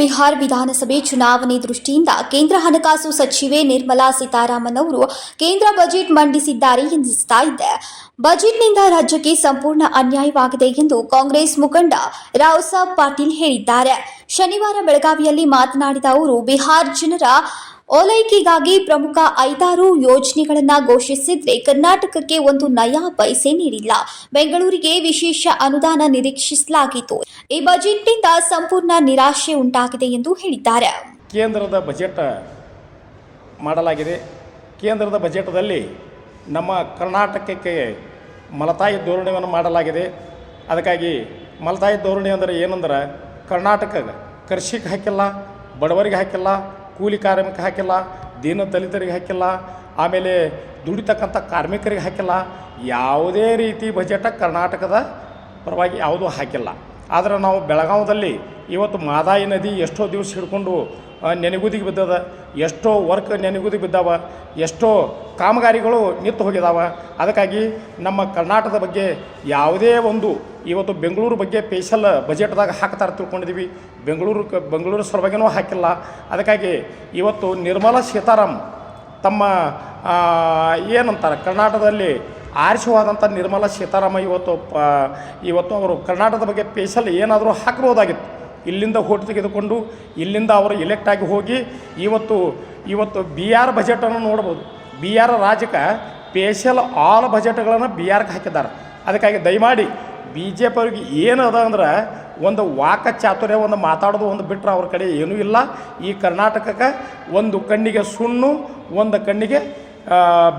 ಬಿಹಾರ ವಿಧಾನಸಭೆ ಚುನಾವಣೆ ದೃಷ್ಟಿಯಿಂದ ಕೇಂದ್ರ ಹಣಕಾಸು ಸಚಿವೆ ನಿರ್ಮಲಾ ಸೀತಾರಾಮನ್ ಅವರು ಕೇಂದ್ರ ಬಜೆಟ್ ಮಂಡಿಸಿದ್ದಾರೆ ಎನ್ನಿಸ್ತಾ ಇದೆ. ಬಜೆಟ್ನಿಂದ ರಾಜ್ಯಕ್ಕೆ ಸಂಪೂರ್ಣ ಅನ್ಯಾಯವಾಗಿದೆ ಎಂದು ಕಾಂಗ್ರೆಸ್ ಮುಖಂಡ ರಾವ್ ಸಾಬ್ ಪಾಟೀಲ್ ಹೇಳಿದ್ದಾರೆ. ಶನಿವಾರ ಬೆಳಗಾವಿಯಲ್ಲಿ ಮಾತನಾಡಿದ ಅವರು, ಬಿಹಾರ ಜನರ ಓಲೈಕೆಗಾಗಿ ಪ್ರಮುಖ 5-6 ಯೋಜನೆಗಳನ್ನು ಘೋಷಿಸಿದ್ರೆ ಕರ್ನಾಟಕಕ್ಕೆ ಒಂದು ನಯಾ ಪೈಸೆ ನೀಡಿಲ್ಲ. ಬೆಂಗಳೂರಿಗೆ ವಿಶೇಷ ಅನುದಾನ ನಿರೀಕ್ಷಿಸಲಾಗಿತ್ತು. ಈ ಬಜೆಟ್ನಿಂದ ಸಂಪೂರ್ಣ ನಿರಾಶೆ ಉಂಟಾಗಿದೆ ಎಂದು ಹೇಳಿದ್ದಾರೆ. ಕೇಂದ್ರದ ಬಜೆಟ್ ಮಾಡಲಾಗಿದೆ. ಕೇಂದ್ರದ ಬಜೆಟ್ದಲ್ಲಿ ನಮ್ಮ ಕರ್ನಾಟಕಕ್ಕೆ ಮಲತಾಯಿ ಧೋರಣೆಯನ್ನು ಮಾಡಲಾಗಿದೆ. ಅದಕ್ಕಾಗಿ ಮಲತಾಯಿ ಧೋರಣೆ ಅಂದರೆ ಏನಂದ್ರೆ, ಕರ್ನಾಟಕ ಕೃಷಿಗೆ ಹಾಕಿಲ್ಲ, ಬಡವರಿಗೆ ಹಾಕಿಲ್ಲ, ಕೂಲಿ ಕಾರ್ಮಿಕ ಹಾಕಿಲ್ಲ, ದೀನ ದಲಿತರಿಗೆ ಹಾಕಿಲ್ಲ, ಆಮೇಲೆ ದುಡಿತಕ್ಕಂಥ ಕಾರ್ಮಿಕರಿಗೆ ಹಾಕಿಲ್ಲ. ಯಾವುದೇ ರೀತಿ ಬಜೆಟ್ ಕರ್ನಾಟಕದ ಪರವಾಗಿ ಯಾವುದೂ ಹಾಕಿಲ್ಲ. ಆದರೆ ನಾವು ಬೆಳಗಾವದಲ್ಲಿ ಇವತ್ತು ಮಾದಾಯಿ ನದಿ ಎಷ್ಟೋ ದಿವಸ ಹಿಡ್ಕೊಂಡು ನೆನೆಗುದಿಗೆ ಬಿದ್ದದ, ಎಷ್ಟೋ ವರ್ಕ್ ನೆನೆಗುದಿಗೆ ಬಿದ್ದಾವ, ಎಷ್ಟೋ ಕಾಮಗಾರಿಗಳು ನಿಂತು ಹೋಗಿದಾವ. ಅದಕ್ಕಾಗಿ ನಮ್ಮ ಕರ್ನಾಟಕದ ಬಗ್ಗೆ ಯಾವುದೇ ಒಂದು ಇವತ್ತು ಬೆಂಗಳೂರು ಬಗ್ಗೆ ಸ್ಪೆಷಲ್ ಬಜೆಟ್ದಾಗ ಹಾಕ್ತಾರೆ ತಿಳ್ಕೊಂಡಿದ್ದೀವಿ. ಬೆಂಗಳೂರು ಸಲುವಾಗಿನೂ ಹಾಕಿಲ್ಲ. ಅದಕ್ಕಾಗಿ ಇವತ್ತು ನಿರ್ಮಲಾ ಸೀತಾರಾಮನ್ ತಮ್ಮ ಏನಂತಾರೆ, ಕರ್ನಾಟಕದಲ್ಲಿ ಆರಿಸುವಾದಂಥ ನಿರ್ಮಲಾ ಸೀತಾರಾಮನ್ ಇವತ್ತು ಅವರು ಕರ್ನಾಟಕದ ಬಗ್ಗೆ ಸ್ಪೆಷಲ್ ಏನಾದರೂ ಹಾಕ್ಬೋದಾಗಿತ್ತು. ಇಲ್ಲಿಂದ ಓಟ್ ತೆಗೆದುಕೊಂಡು ಇಲ್ಲಿಂದ ಅವರು ಎಲೆಕ್ಟ್ ಆಗಿ ಹೋಗಿ ಇವತ್ತು ಬಿಹಾರ ಬಜೆಟನ್ನು ನೋಡ್ಬೋದು. ಬಿಹಾರ ರಾಜ್ಯಕ್ಕೆ ಸ್ಪೆಷಲ್ ಆಲ್ ಬಜೆಟ್ಗಳನ್ನು ಬಿಹಾರಕ್ಕೆ ಹಾಕಿದ್ದಾರೆ. ಅದಕ್ಕಾಗಿ ದಯಮಾಡಿ ಬಿ ಜೆ ಪಿ ಅವ್ರಿಗೆ ಏನದ ಅಂದ್ರೆ, ಒಂದು ವಾಕ ಚಾತುರ್ಯ, ಒಂದು ಮಾತಾಡೋದು ಒಂದು ಬಿಟ್ಟರೆ ಅವ್ರ ಕಡೆ ಏನೂ ಇಲ್ಲ. ಈ ಕರ್ನಾಟಕಕ್ಕೆ ಒಂದು ಕಣ್ಣಿಗೆ ಸುಣ್ಣು, ಒಂದು ಕಣ್ಣಿಗೆ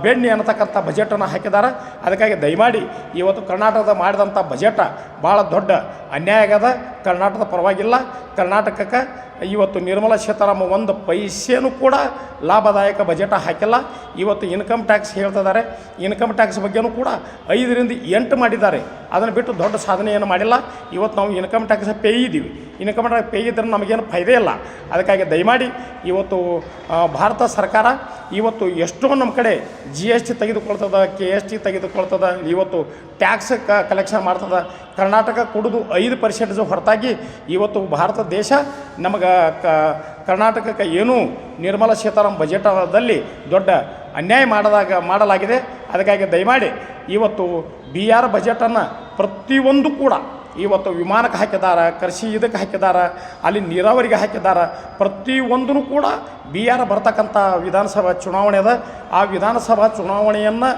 ಬೆಣ್ಣೆ ಅನ್ನತಕ್ಕಂಥ ಬಜೆಟನ್ನು ಹಾಕಿದ್ದಾರೆ. ಅದಕ್ಕಾಗಿ ದಯಮಾಡಿ ಇವತ್ತು ಕರ್ನಾಟಕದ ಮಾಡಿದಂಥ ಬಜೆಟ ಭಾಳ ದೊಡ್ಡ ಅನ್ಯಾಯ ಆಗ್ಯದ. ಕರ್ನಾಟಕದ ಪರವಾಗಿಲ್ಲ. ಕರ್ನಾಟಕಕ್ಕೆ ಇವತ್ತು ನಿರ್ಮಲಾ ಸೀತಾರಾಮನ್ ಒಂದು ಪೈಸೆನೂ ಕೂಡ ಲಾಭದಾಯಕ ಬಜೆಟ ಹಾಕಿಲ್ಲ. ಇವತ್ತು ಇನ್ಕಮ್ ಟ್ಯಾಕ್ಸ್ ಹೇಳ್ತಿದ್ದಾರೆ. ಇನ್ಕಮ್ ಟ್ಯಾಕ್ಸ್ ಬಗ್ಗೆನೂ ಕೂಡ 5ರಿಂದ 8 ಮಾಡಿದ್ದಾರೆ. ಅದನ್ನು ಬಿಟ್ಟು ದೊಡ್ಡ ಸಾಧನೆ ಏನು ಮಾಡಿಲ್ಲ. ಇವತ್ತು ನಾವು ಇನ್ಕಮ್ ಟ್ಯಾಕ್ಸ್ ಪೇ ಇದ್ದೀವಿ. ಇನ್ಕಮ್ ಟ್ಯಾಕ್ಸ್ ಪೇ ಇದ್ರೆ ನಮಗೇನು ಫೈದೆ ಇಲ್ಲ. ಅದಕ್ಕಾಗಿ ದಯಮಾಡಿ ಇವತ್ತು ಭಾರತ ಸರ್ಕಾರ ಇವತ್ತು ಎಷ್ಟೋ ನಮ್ಮ ಕಡೆ GST ತೆಗೆದುಕೊಳ್ತದ, KST ತೆಗೆದುಕೊಳ್ತದ, ಇವತ್ತು ಟ್ಯಾಕ್ಸ್ ಕಲೆಕ್ಷನ್ ಮಾಡ್ತದೆ. ಕರ್ನಾಟಕ ಕೊಡೋದು 5% ಹೊರತಾಗಿ ಇವತ್ತು ಭಾರತ ದೇಶ ನಮಗೆ ಕರ್ನಾಟಕಕ್ಕೆ ಏನೂ ನಿರ್ಮಲಾ ಸೀತಾರಾಮನ್ ಬಜೆಟದಲ್ಲಿ ದೊಡ್ಡ ಅನ್ಯಾಯ ಮಾಡಲಾಗಿದೆ. ಅದಕ್ಕಾಗಿ ದಯಮಾಡಿ ಇವತ್ತು ಬಿಹಾರ ಬಜೆಟನ್ನು ಪ್ರತಿಯೊಂದು ಕೂಡ ಇವತ್ತು ವಿಮಾನಕ್ಕೆ ಹಾಕಿದ್ದಾರೆ, ಕೃಷಿ ಇದಕ್ಕೆ ಹಾಕಿದ್ದಾರೆ, ಅಲ್ಲಿ ನೀರಾವರಿಗೆ ಹಾಕಿದ್ದಾರೆ. ಪ್ರತಿಯೊಂದೂ ಕೂಡ ಬಿಹಾರ ಬರ್ತಕ್ಕಂಥ ವಿಧಾನಸಭಾ ಚುನಾವಣೆ ಅದ. ಆ ವಿಧಾನಸಭಾ ಚುನಾವಣೆಯನ್ನು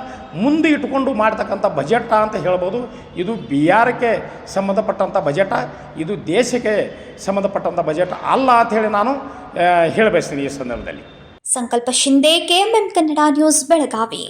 ಮುಂದೆ ಇಟ್ಕೊಂಡು ಮಾಡ್ತಕ್ಕಂಥ ಬಜೆಟ ಅಂತ ಹೇಳ್ಬೋದು. ಇದು ಬಿಹಾರಕ್ಕೆ ಸಂಬಂಧಪಟ್ಟಂಥ ಬಜೆಟ, ಇದು ದೇಶಕ್ಕೆ ಸಂಬಂಧಪಟ್ಟಂಥ ಬಜೆಟ್ ಅಲ್ಲ ಅಂಥೇಳಿ ನಾನು ಹೇಳಬಯಸ್ತೀನಿ ಈ ಸಂದರ್ಭದಲ್ಲಿ. ಸಂಕಲ್ಪ ಶಿಂದೆ, KMM ಕನ್ನಡ ನ್ಯೂಸ್, ಬೆಳಗಾವಿ.